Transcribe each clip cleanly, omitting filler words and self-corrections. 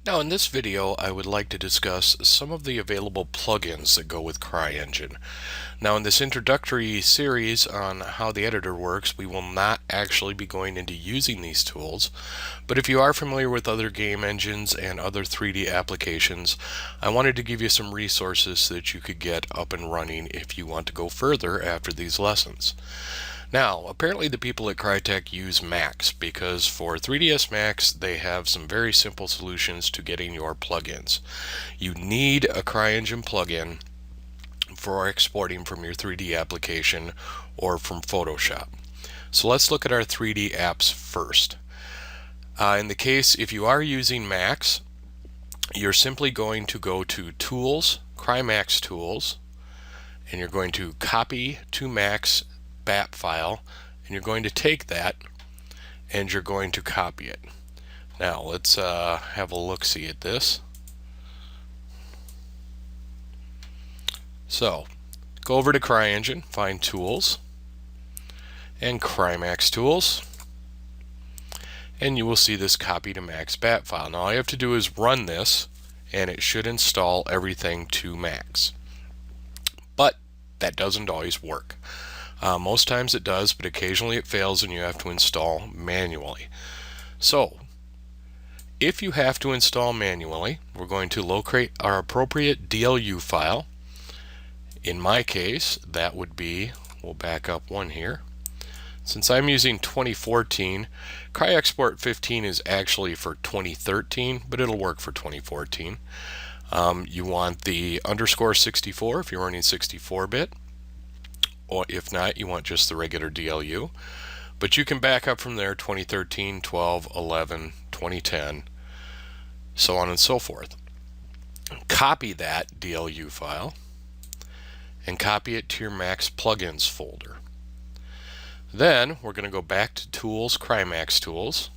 Now in this video I would like to discuss some of the available plugins that go with CryEngine. Now in this introductory series on how the editor works, we will not actually be going into using these tools, but if you are familiar with other game engines and other 3D applications, I wanted to give you some resources so that you could get up and running if you want to go further after these lessons. Now, apparently the people at Crytek use Max because for 3ds Max they have some very simple solutions to getting your plugins. You need a CryEngine plugin for exporting from your 3D application or from Photoshop. So let's look at our 3D apps first. In the case if you are using Max, you're simply going to go to Tools, CryMax Tools, and you're going to copy to Max BAT file, and you're going to take that and you're going to copy it. Now let's have a look-see at this. So go over to CryEngine, find Tools and CryMax Tools, and you will see this copy to Max BAT file. Now all you have to do is run this and it should install everything to Max. But that doesn't always work. Most times it does, but occasionally it fails and you have to install manually. So, if you have to install manually, we're going to locate our appropriate DLU file. In my case, that would be, we'll back up one here. Since I'm using 2014, CryExport 15 is actually for 2013, but it'll work for 2014. You want the _64 if you're running 64-bit. Or if not, you want just the regular DLU. But you can back up from there 2013, 12, 11, 2010, so on and so forth. Copy that DLU file and copy it to your Max Plugins folder. Then we're going to go back to Tools, CryMax Tools,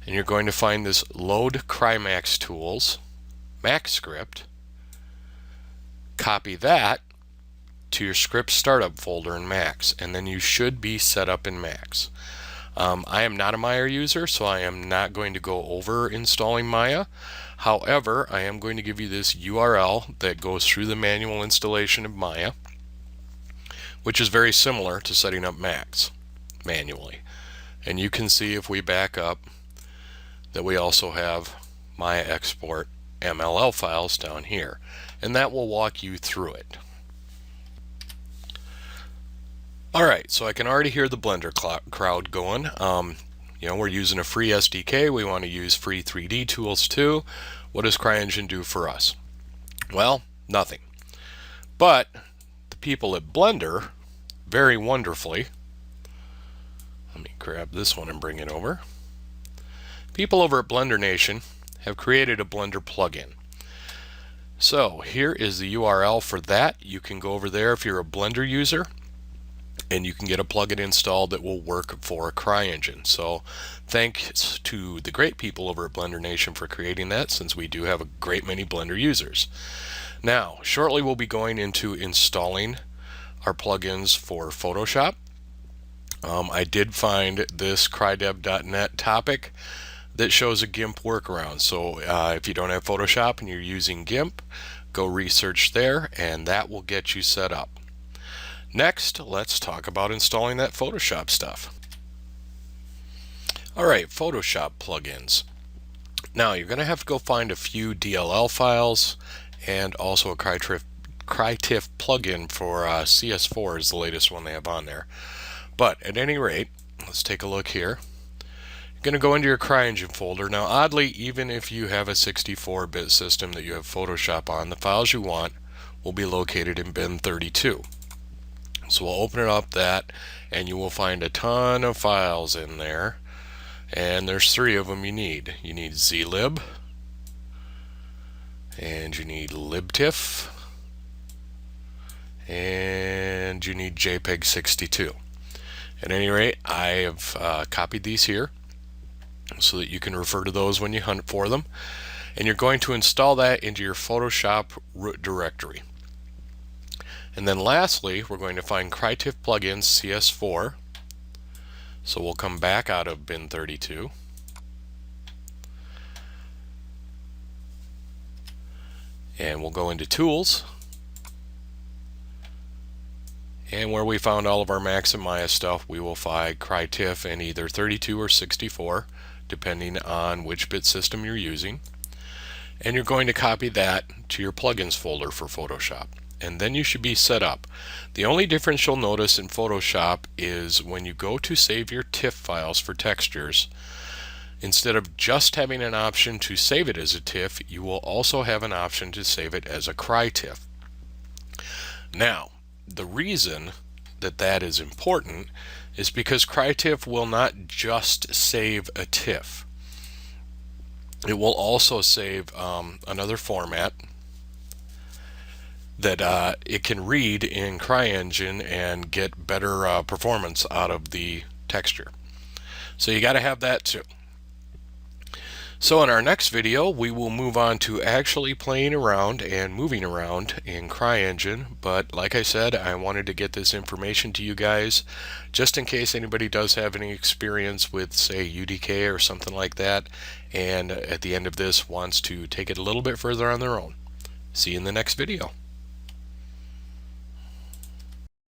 and you're going to find this Load CryMax Tools Max script. Copy that to your script startup folder in Max, and then you should be set up in Max. I am not a Maya user, so I am not going to go over installing Maya. However, I am going to give you this URL that goes through the manual installation of Maya, which is very similar to setting up Max manually. And you can see if we back up that we also have Maya export MLL files down here, and that will walk you through it. Alright, so I can already hear the Blender crowd going. We're using a free SDK. We want to use free 3D tools too. What does CryEngine do for us? Well, nothing. But the people at Blender, very wonderfully, let me grab this one and bring it over. People over at Blender Nation have created a Blender plugin. So here is the URL for that. You can go over there if you're a Blender user and you can get a plugin installed that will work for CryEngine. So thanks to the great people over at Blender Nation for creating that, since we do have a great many Blender users. Now shortly we'll be going into installing our plugins for Photoshop. I did find this crydev.net topic that shows a GIMP workaround. So if you don't have Photoshop and you're using GIMP, go research there and that will get you set up. Next, let's talk about installing that Photoshop stuff. Alright, Photoshop plugins. Now you're going to have to go find a few DLL files and also a Crytek plugin for CS4 is the latest one they have on there. But at any rate, let's take a look here. You're going to go into your CryEngine folder. Now oddly, even if you have a 64-bit system that you have Photoshop on, the files you want will be located in bin 32. So we'll open it up that and you will find a ton of files in there, and there's 3 of them you need. You need zlib, and you need libtiff, and you need JPEG 62. At any rate, I have copied these here so that you can refer to those when you hunt for them, and you're going to install that into your Photoshop root directory. And then lastly, we're going to find Crytek plugins CS4, So we'll come back out of bin 32. And we'll go into Tools. And where we found all of our Max and Maya stuff, we will find CryTiff in either 32 or 64, depending on which bit system you're using. And you're going to copy that to your plugins folder for Photoshop. And then you should be set up. The only difference you'll notice in Photoshop is when you go to save your TIFF files for textures, instead of just having an option to save it as a TIFF, you will also have an option to save it as a CryTiff. Now, the reason that is important is because CryTiff will not just save a TIFF. It will also save another format that it can read in CryEngine and get better performance out of the texture. So you got to have that too. So in our next video, we will move on to actually playing around and moving around in CryEngine. But like I said, I wanted to get this information to you guys just in case anybody does have any experience with, say, UDK or something like that, and at the end of this wants to take it a little bit further on their own. See you in the next video.